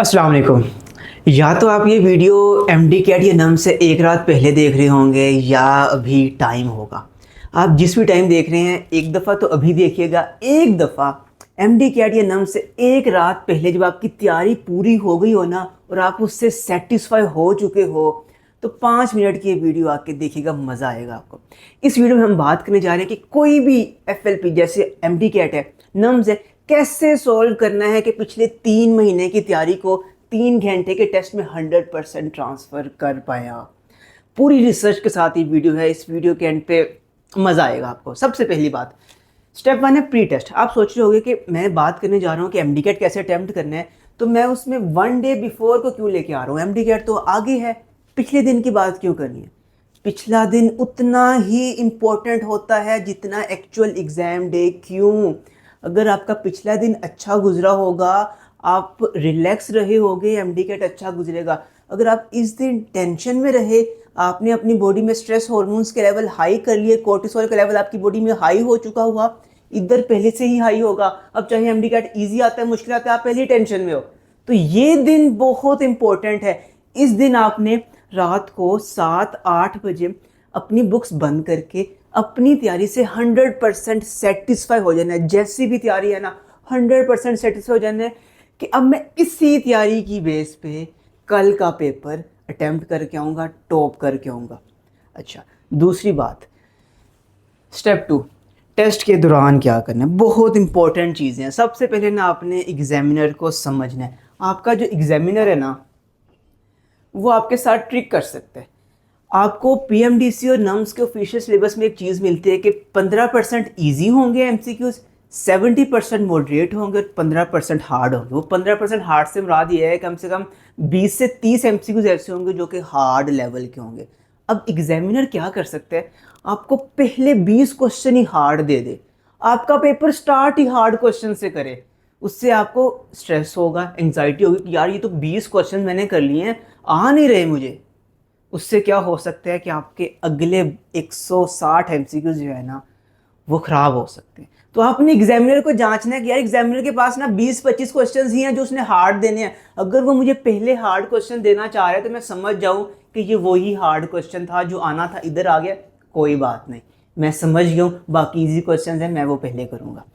अस्सलाम वालेकुम। या तो आप ये वीडियो एमडी कैट या नम से एक रात पहले देख रहे होंगे या अभी टाइम होगा। आप जिस भी टाइम देख रहे हैं एक दफ़ा तो अभी देखिएगा, एक दफ़ा एमडी कैट या नम से एक रात पहले जब आपकी तैयारी पूरी हो गई हो ना और आप उससे सेटिस्फाई हो चुके हो तो 5 मिनट की ये वीडियो आके देखिएगा, मज़ा आएगा आपको। इस वीडियो में हम बात करने जा रहे हैं कि कोई भी एफएलपी जैसे एमडी कैट है, नम्स है, कैसे सॉल्व करना है कि पिछले 3 महीने की तैयारी को 3 घंटे के टेस्ट में 100% ट्रांसफ़र कर पाया। पूरी रिसर्च के साथ ये वीडियो है। इस वीडियो के एंड पे मज़ा आएगा आपको। सबसे पहली बात, स्टेप 1 है प्री टेस्ट। आप सोच रहे होंगे कि मैं बात करने जा रहा हूँ कि एमडी कैट कैसे अटैम्प्ट करना है, तो मैं उसमें 1 डे बिफोर को क्यों लेके आ रहा हूँ। एमडी कैट तो आगे है, पिछले दिन की बात क्यों करनी है। पिछला दिन उतना ही इम्पोर्टेंट होता है जितना एक्चुअल एग्ज़ाम डे। क्यों? अगर आपका पिछला दिन अच्छा गुजरा होगा, आप रिलैक्स रहे होगे, एमडी कैट अच्छा गुजरेगा। अगर आप इस दिन टेंशन में रहे, आपने अपनी बॉडी में स्ट्रेस हार्मोन्स के लेवल हाई कर लिए, कोर्टिसोल का लेवल आपकी बॉडी में हाई हो चुका हुआ, इधर पहले से ही हाई होगा। अब चाहे एमडी कैट ईजी आता है मुश्किल आता है, आप पहले ही टेंशन में हो, तो ये दिन बहुत इंपॉर्टेंट है। इस दिन आपने रात को 7-8 बजे अपनी बुक्स बंद करके अपनी तैयारी से 100% सेटिस्फाई हो जाना है। जैसी भी तैयारी है ना, 100% सेटिस्फाई हो जाना है कि अब मैं इसी तैयारी की बेस पे कल का पेपर अटेम्प्ट करके आऊँगा, टॉप करके आऊँगा। अच्छा, दूसरी बात, स्टेप 2, टेस्ट के दौरान क्या करना है। बहुत इंपॉर्टेंट चीज़ें हैं। सबसे पहले ना आपने एग्जामिनर को समझना है। आपका जो एग्जामिनर है ना, वो आपके साथ ट्रिक कर सकते हैं। आपको पीएमडीसी और नम्स के ऑफिशियल सिलेबस में एक चीज़ मिलती है कि 15% ईजी होंगे एमसीक्यूज, 70% मॉडरेट होंगे और 15% हार्ड होंगे। वो 15% हार्ड से मुराद ये है कम से कम 20 से 30 एमसीक्यूज ऐसे होंगे जो कि हार्ड लेवल के होंगे। अब एग्जामिनर क्या कर सकते हैं, आपको पहले 20 क्वेश्चन ही हार्ड दे दे, आपका पेपर स्टार्ट ही हार्ड क्वेश्चन से करे। उससे आपको स्ट्रेस होगा, एंग्जाइटी होगी कि यार ये तो 20 क्वेश्चन मैंने कर लिए हैं, आ नहीं रहे मुझे। उससे क्या हो सकता है कि आपके अगले 160 एमसीक्यूज जो है ना, वो ख़राब हो सकते हैं। तो आपने एग्जामिनर को जांचना है कि यार एग्जामिनर के पास ना 20-25 क्वेश्चंस ही हैं जो उसने हार्ड देने हैं। अगर वो मुझे पहले हार्ड क्वेश्चन देना चाह रहा है तो मैं समझ जाऊँ कि ये वही हार्ड क्वेश्चन था जो आना था, इधर आ गया, कोई बात नहीं, मैं समझ गया हूँ, बाकी ईजी क्वेश्चन हैं मैं वो पहले करूँगा।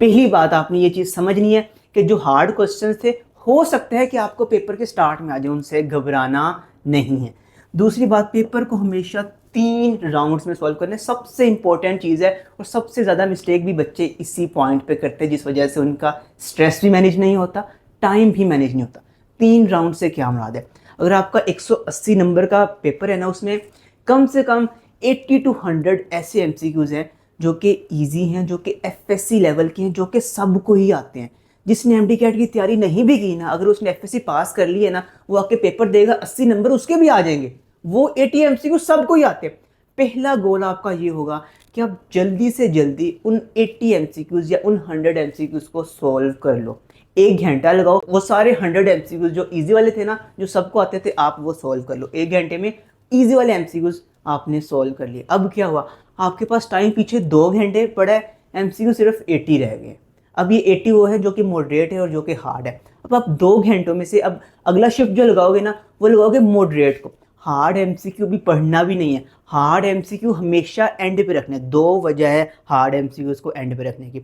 पहली बात आपने ये चीज़ समझनी है कि जो हार्ड क्वेश्चन थे हो सकता है कि आपको पेपर के स्टार्ट में आ जाए, उनसे घबराना नहीं है। दूसरी बात, पेपर को हमेशा 3 राउंड्स में सॉल्व करना है, सबसे इंपॉर्टेंट चीज़ है। और सबसे ज़्यादा मिस्टेक भी बच्चे इसी पॉइंट पे करते हैं, जिस वजह से उनका स्ट्रेस भी मैनेज नहीं होता, टाइम भी मैनेज नहीं होता। 3 राउंड से क्या मुराद है, अगर आपका 180 नंबर का पेपर है ना, उसमें कम से कम 80 to 100 ऐसे एमसीक्यूज हैं जो कि ईजी हैं, जो कि एफएससी लेवल के हैं, जो कि सबको ही आते हैं। जिसने एमडी कैट की तैयारी नहीं भी की ना, अगर उसने एफएससी पास कर ली है ना, वो आके पेपर देगा, 80 नंबर उसके भी आ जाएंगे। वो 80 एमसीक्यू सबको ही आते हैं। पहला गोल आपका ये होगा कि आप जल्दी से जल्दी उन 80 एमसीक्यूज या उन 100 एमसीक्यूज को सॉल्व कर लो। 1 घंटा लगाओ, वो सारे 100 एमसीक्यूज जो ईजी वाले थे ना, जो सबको आते थे, आप वो सॉल्व कर लो। 1 घंटे में ईजी वाले एमसीक्यूज आपने सॉल्व कर लिए। अब क्या हुआ, आपके पास टाइम पीछे 2 घंटे पड़ा है, एमसीक्यू सिर्फ 80 रह गए। अब ये 80 वो है जो कि मॉडरेट है और जो कि हार्ड है। अब आप 2 घंटों में से अब अगला शिफ्ट जो लगाओगे ना, वो लगाओगे मॉडरेट को। हार्ड एमसीक्यू भी पढ़ना भी नहीं है, हार्ड एमसीक्यू हमेशा एंड पे रखना है। 2 वजह है हार्ड एमसीक्यूज को एंड पे रखने की।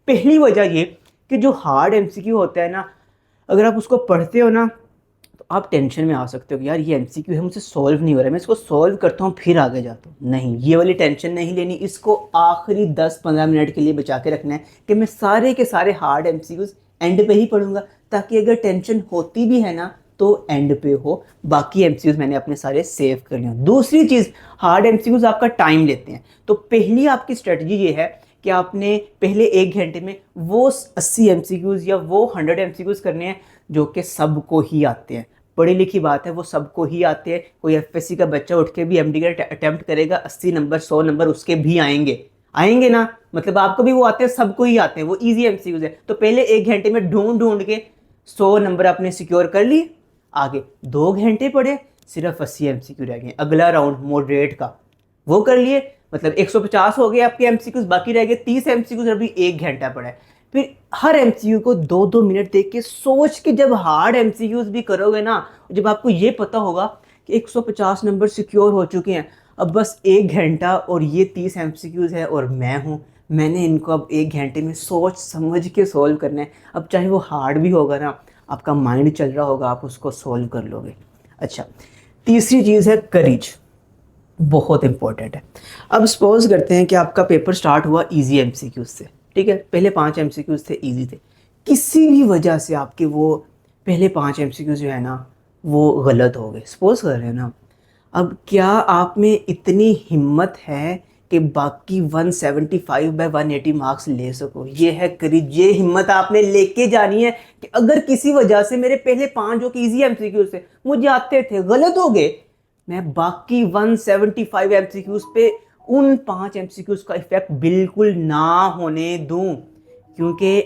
पहली वजह ये कि जो हार्ड एमसीक्यू होता है ना, अगर आप उसको पढ़ते हो ना, तो आप टेंशन में आ सकते हो कि यार ये एमसीक्यू है, मुझसे सॉल्व नहीं हो रहा है, मैं इसको सॉल्व करता हूँ फिर आगे जाता हूँ। नहीं, ये वाली टेंशन नहीं लेनी। इसको आखिरी 10-15 मिनट के लिए बचा के रखना है कि मैं सारे के सारे हार्ड एमसीक्यूज एंड पे ही पढ़ूंगा, ताकि अगर टेंशन होती भी है ना तो एंड पे हो, बाकी एमसीक्यूज मैंने अपने सारे सेव कर लिए। दूसरी चीज़, हार्ड एमसीक्यूज आपका टाइम लेते हैं। तो पहली आपकी स्ट्रेटजी ये है कि आपने पहले 1 घंटे में वो 80 एमसीक्यूज या वो 100 एमसीक्यूज करने हैं जो कि सबको ही आते हैं। पढ़ी लिखी बात है, वो सबको ही आते हैं। कोई एफएससी का बच्चा उठ के भी एमडी का अटेम्प्ट करेगा, 80 नंबर 100 नंबर उसके भी आएंगे, आएंगे ना, मतलब आपको भी वो आते हैं, सबको ही आते हैं, वो इजी एमसीक्यूज है। तो पहले 1 घंटे में ढूंढ ढूंढ के 100 नंबर आपने सिक्योर कर लिए। आगे 2 घंटे पढ़े, सिर्फ 80 एमसीक्यू रह गए। अगला राउंड मॉडरेट का वो कर लिए, मतलब 150 हो गए आपके एमसीक्यूज, बाकी रह गए 30 एमसीक्यूज, अभी 1 घंटा पड़ा है। फिर हर एमसीक्यू को 2-2 मिनट देख के सोच के जब हार्ड एमसीक्यूज भी करोगे ना, जब आपको ये पता होगा कि 150 नंबर सिक्योर हो चुके हैं, अब बस 1 घंटा और ये 30 एमसीक्यूज है और मैंने इनको अब 1 घंटे में सोच समझ के सॉल्व करना है। अब चाहे वो हार्ड भी होगा ना, आपका माइंड चल रहा होगा, आप उसको सॉल्व कर लोगे। अच्छा, तीसरी चीज़ है करेज, बहुत इंपॉर्टेंट है। अब सपोज करते हैं कि आपका पेपर स्टार्ट हुआ इजी एमसीक्यूज से, ठीक है, पहले 5 एमसीक्यूज थे, इजी थे, किसी भी वजह से आपके वो पहले 5 एमसीक्यूज जो है ना वो गलत हो गए, सपोज कर रहे हैं ना, अब क्या आप में इतनी हिम्मत है कि बाकी 175/180 मार्क्स ले सको? ये है करेज, ये हिम्मत आपने लेके जानी है कि अगर किसी वजह से मेरे पहले 5 जो कि इजी एमसीक्यूज थे मुझे आते थे गलत हो गए, मैं बाकी 175 एमसीक्यूज पे उन 5 एमसीक्यूज का इफेक्ट बिल्कुल ना होने दूं। क्योंकि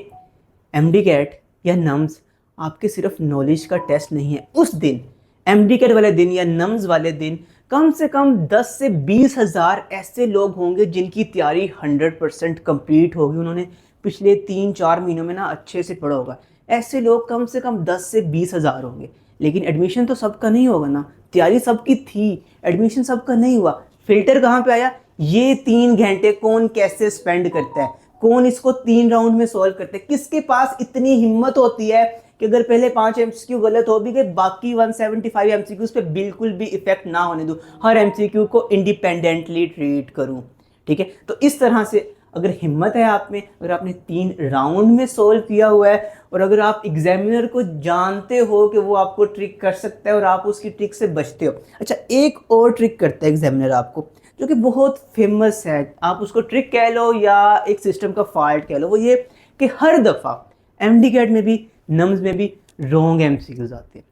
एमडी कैट या नम्स आपके सिर्फ नॉलेज का टेस्ट नहीं है। उस दिन एमडी कैट वाले दिन या नम्स वाले दिन कम से कम 10 से 20 हज़ार ऐसे लोग होंगे जिनकी तैयारी 100% कंप्लीट होगी, उन्होंने पिछले 3-4 महीनों में ना अच्छे से पढ़ा होगा। ऐसे लोग कम से कम 10 से 20 हज़ार होंगे। लेकिन एडमिशन तो सबका नहीं होगा ना, तैयारी सबकी थी, एडमिशन सबका नहीं हुआ। फिल्टर कहाँ पे आया? ये 3 घंटे कौन कैसे स्पेंड करता है, कौन इसको 3 राउंड में सॉल्व करता है, किसके पास इतनी हिम्मत होती है कि अगर पहले 5 एमसीक्यू गलत हो भी गए बाकी 175 एमसीक्यूज पे बिल्कुल भी इफेक्ट ना होने दूं, हर एमसीक्यू को इंडिपेंडेंटली ट्रीट करूं। ठीक है, तो इस तरह से अगर हिम्मत है आप में, अगर आपने 3 राउंड में सोल्व किया हुआ है और अगर आप एग्जामिनर को जानते हो कि वो आपको ट्रिक कर सकता है और आप उसकी ट्रिक से बचते हो। अच्छा, एक और ट्रिक करता है एग्जामिनर आपको जो कि बहुत फेमस है, आप उसको ट्रिक कह लो या एक सिस्टम का फॉल्ट कह लो, वो ये कि हर दफ़ा एमडी कैट में भी नम्स में भी रॉन्ग एमसीक्यूज आते हैं।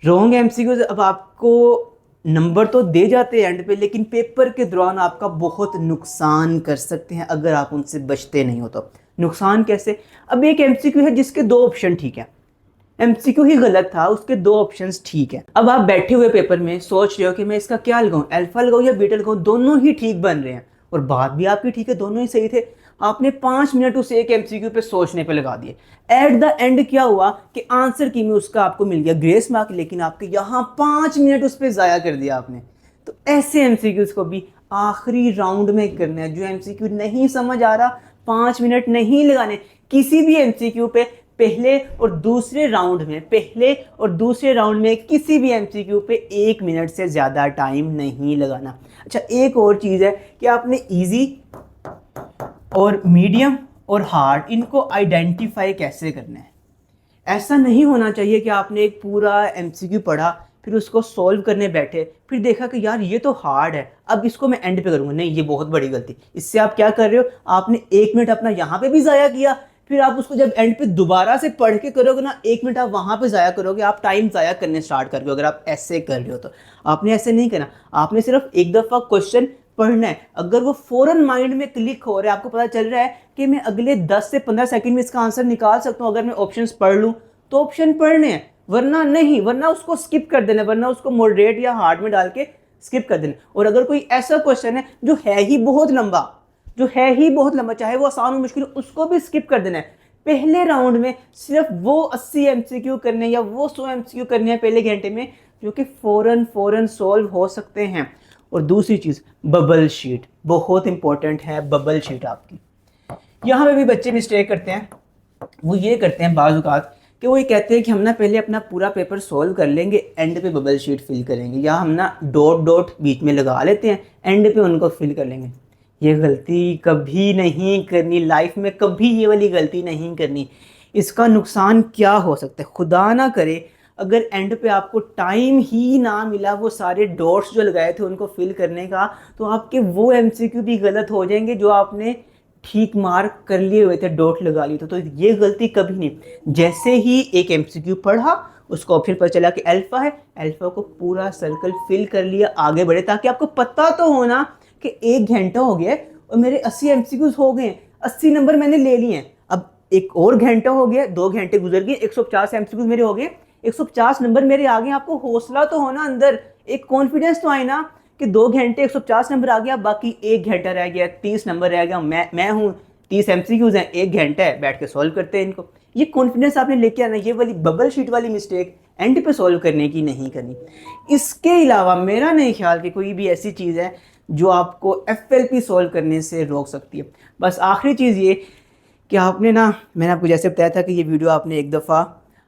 रॉन्ग एमसीक्यूज अब आपको नंबर तो दे जाते हैं एंड पे, लेकिन पेपर के दौरान आपका बहुत नुकसान कर सकते हैं अगर आप उनसे बचते नहीं हो तो। नुकसान कैसे? अब एक एमसीक्यू है जिसके 2 ऑप्शन ठीक है, एमसीक्यू ही गलत था, उसके 2 ऑप्शंस ठीक है। अब आप बैठे हुए पेपर में सोच रहे हो कि मैं इसका क्या लगाऊं, अल्फा लगाऊं या बीटा लगाऊं, दोनों ही ठीक बन रहे हैं और बात भी आपकी ठीक है, दोनों ही सही थे। आपने 5 मिनट उस एक एमसीक्यू पे सोचने पे लगा दिए। एट द एंड क्या हुआ कि आंसर की में उसका आपको मिल गया ग्रेस मार्क, लेकिन आपके यहाँ 5 मिनट उस पर ज़ाया कर दिया आपने। तो ऐसे एमसीक्यूज को भी आखिरी राउंड में करना है। जो एमसीक्यू नहीं समझ आ रहा 5 मिनट नहीं लगाने, किसी भी एमसीक्यू पे पहले और दूसरे राउंड में, पहले और दूसरे राउंड में किसी भी एमसीक्यू पे 1 मिनट से ज़्यादा टाइम नहीं लगाना। अच्छा, एक और चीज़ है कि आपने इजी और मीडियम और हार्ड इनको आइडेंटिफाई कैसे करना है। ऐसा नहीं होना चाहिए कि आपने एक पूरा एमसीक्यू पढ़ा फिर उसको सॉल्व करने बैठे फिर देखा कि यार ये तो हार्ड है, अब इसको मैं एंड पे करूँगा। नहीं, ये बहुत बड़ी गलती। इससे आप क्या कर रहे हो, आपने 1 मिनट अपना यहाँ पे भी ज़ाया किया, फिर आप उसको जब एंड पे दोबारा से पढ़ के करोगे ना 1 मिनट आप वहाँ पे ज़ाया करोगे, आप टाइम ज़ाया करने स्टार्ट कर रहे हो। अगर आप ऐसे कर रहे हो तो आपने ऐसे नहीं करना, आपने सिर्फ एक दफ़ा क्वेश्चन पढ़ना है। अगर वो फौरन माइंड में क्लिक हो रहा है, आपको पता चल रहा है कि मैं अगले 10 से 15 सेकंड में इसका आंसर निकाल सकता हूँ अगर मैं ऑप्शंस पढ़ लूँ, तो ऑप्शन पढ़ने हैं, वरना नहीं, वरना उसको स्किप कर देना, वरना उसको मॉडरेट या हार्ड में डाल के स्किप कर देना। और अगर कोई ऐसा क्वेश्चन है जो है ही बहुत लंबा, चाहे वो आसान हो मुश्किल हो, उसको भी स्किप कर देना है। पहले राउंड में सिर्फ वो 80 एमसीक्यू करने या वो 100 एमसीक्यू करने हैं पहले घंटे में जो कि फौरन सॉल्व हो सकते हैं। और दूसरी चीज़, बबल शीट बहुत इंपॉर्टेंट है। बबल शीट आपकी, यहाँ पे भी बच्चे मिस्टेक करते हैं। वो ये करते हैं बाज़ औक़ात कि वो ये कहते हैं कि हम ना पहले अपना पूरा पेपर सॉल्व कर लेंगे, एंड पे बबल शीट फिल करेंगे, या हम ना डॉट बीच में लगा लेते हैं, एंड पे उनको फिल कर लेंगे। ये गलती कभी नहीं करनी लाइफ में, कभी ये वाली गलती नहीं करनी। इसका नुकसान क्या हो सकता है, खुदा ना करे अगर एंड पे आपको टाइम ही ना मिला वो सारे डॉट्स जो लगाए थे उनको फिल करने का, तो आपके वो एमसीक्यू भी गलत हो जाएंगे जो आपने ठीक मार्क कर लिए हुए थे, डॉट लगा लिए थे। तो ये गलती कभी नहीं। जैसे ही एक एमसीक्यू पढ़ा उसको फिर पता चला कि अल्फा है, अल्फा को पूरा सर्कल फिल कर लिया, आगे बढ़े, ताकि आपको पता तो होना कि 1 घंटा हो गया और मेरे 80 एमसीक्यूज हो गए, 80 नंबर मैंने ले लिए हैं। अब एक और घंटा हो गया, 2 घंटे गुजर गए, 150 एमसीक्यूज मेरे हो गए, 150 नंबर मेरे आ गए। आपको हौसला तो होना अंदर, एक कॉन्फिडेंस तो आए ना कि 2 घंटे 150 नंबर आ गया, बाकी 1 घंटा रह गया, 30 नंबर रह गया, मैं हूँ 30 MCQs हैं, 1 घंटा है, बैठ के सॉल्व करते हैं इनको। ये कॉन्फिडेंस आपने लेके आना, ये वाली बबल शीट वाली मिस्टेक एंड पे सॉल्व करने की नहीं करनी। इसके अलावा मेरा नहीं ख्याल कि कोई भी ऐसी चीज़ है जो आपको FLP सॉल्व करने से रोक सकती है। बस आखिरी चीज़ ये कि आपने ना, मैंने आपको जैसे बताया था कि ये वीडियो आपने एक दफ़ा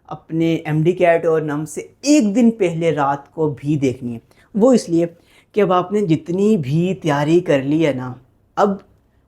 अपने MD CAT और नम से एक दिन पहले रात को भी देखनी है। वो इसलिए कि अब आपने जितनी भी तैयारी कर ली है ना, अब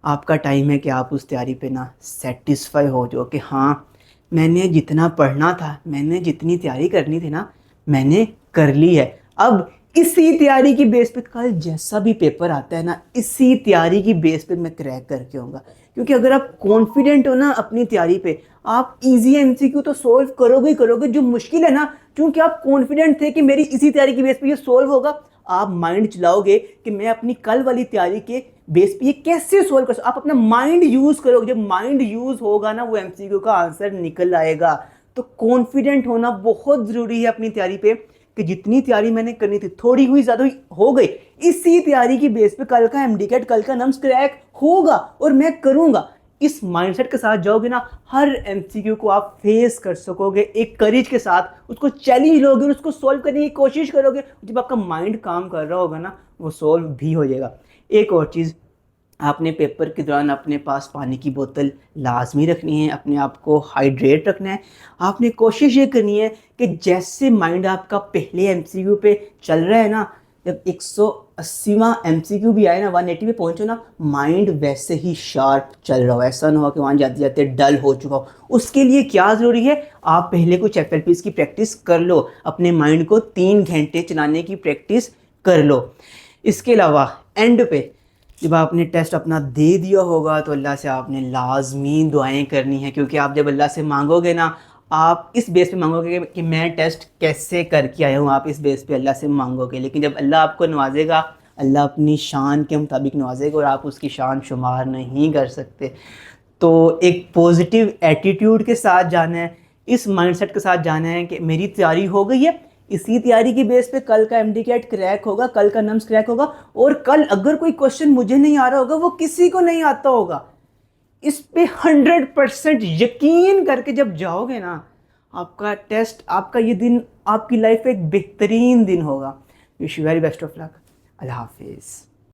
आपका टाइम है कि आप उस तैयारी पे ना सेटिस्फाई हो जाओ कि हाँ, मैंने जितना पढ़ना था, मैंने जितनी तैयारी करनी थी ना, मैंने कर ली है। अब इसी तैयारी की बेस पे कल जैसा भी पेपर आता है ना, इसी तैयारी की बेस पे मैं क्रैक करके आऊँगा। क्योंकि अगर आप कॉन्फिडेंट हो ना अपनी तैयारी पे, आप इजी MCQ तो सोल्व करोगे ही करोगे। जो मुश्किल है ना, क्योंकि आप कॉन्फिडेंट थे कि मेरी इसी तैयारी की बेस पे ये सोल्व होगा, आप माइंड चलाओगे कि मैं अपनी कल वाली तैयारी के बेस पे ये कैसे सोल्व कर सकते। आप अपना माइंड यूज करोगे, जब माइंड यूज होगा ना, वो MCQ का आंसर निकल आएगा। तो कॉन्फिडेंट होना बहुत ज़रूरी है अपनी तैयारी पे कि जितनी तैयारी मैंने करनी थी, थोड़ी हुई ज़्यादा हुई हो गई, इसी तैयारी की बेस पे कल का MD CAT, कल का नम्स क्रैक होगा और मैं करूँगा। इस माइंडसेट के साथ जाओगे ना, हर MCQ को आप फेस कर सकोगे, एक करेज के साथ उसको चैलेंज लोगे और उसको सॉल्व करने की कोशिश करोगे। जब आपका माइंड काम कर रहा होगा ना, वो सॉल्व भी हो जाएगा। एक और चीज़, आपने पेपर के दौरान अपने पास पानी की बोतल लाजमी रखनी है, अपने आप को हाइड्रेट रखना है। आपने कोशिश ये करनी है कि जैसे माइंड आपका पहले MCQ पे चल रहा है ना, जब 180वां MCQ भी आए ना, 180 पे पहुंचो ना, माइंड वैसे ही शार्प चल रहा हो। ऐसा ना हो कि वहाँ जाते जाते डल हो चुका हो। उसके लिए क्या ज़रूरी है, आप पहले कुछ FLPs की प्रैक्टिस कर लो, अपने माइंड को 3 घंटे चलाने की प्रैक्टिस कर लो। इसके अलावा एंड पे जब आपने टेस्ट अपना दे दिया होगा, तो अल्लाह से आपने लाजमी दुआएं करनी है। क्योंकि आप जब अल्लाह से मांगोगे ना, आप इस बेस पे मांगोगे कि मैं टेस्ट कैसे करके आया हूँ, आप इस बेस पे अल्लाह से मांगोगे। लेकिन जब अल्लाह आपको नवाजेगा, अल्लाह अपनी शान के मुताबिक नवाजेगा और आप उसकी शान शुमार नहीं कर सकते। तो एक पॉजिटिव एटीट्यूड के साथ जाना है, इस माइंडसेट के साथ जाना है कि मेरी तैयारी हो गई है, इसी तैयारी की बेस पे कल का MD CAT क्रैक होगा, कल का नम्स क्रैक होगा। और कल अगर कोई क्वेश्चन मुझे नहीं आ रहा होगा, वो किसी को नहीं आता होगा, इस पे 100% यकीन करके जब जाओगे ना, आपका टेस्ट, आपका ये दिन आपकी लाइफ में एक बेहतरीन दिन होगा। Wish you very best of luck. अल्लाह हाफिज़।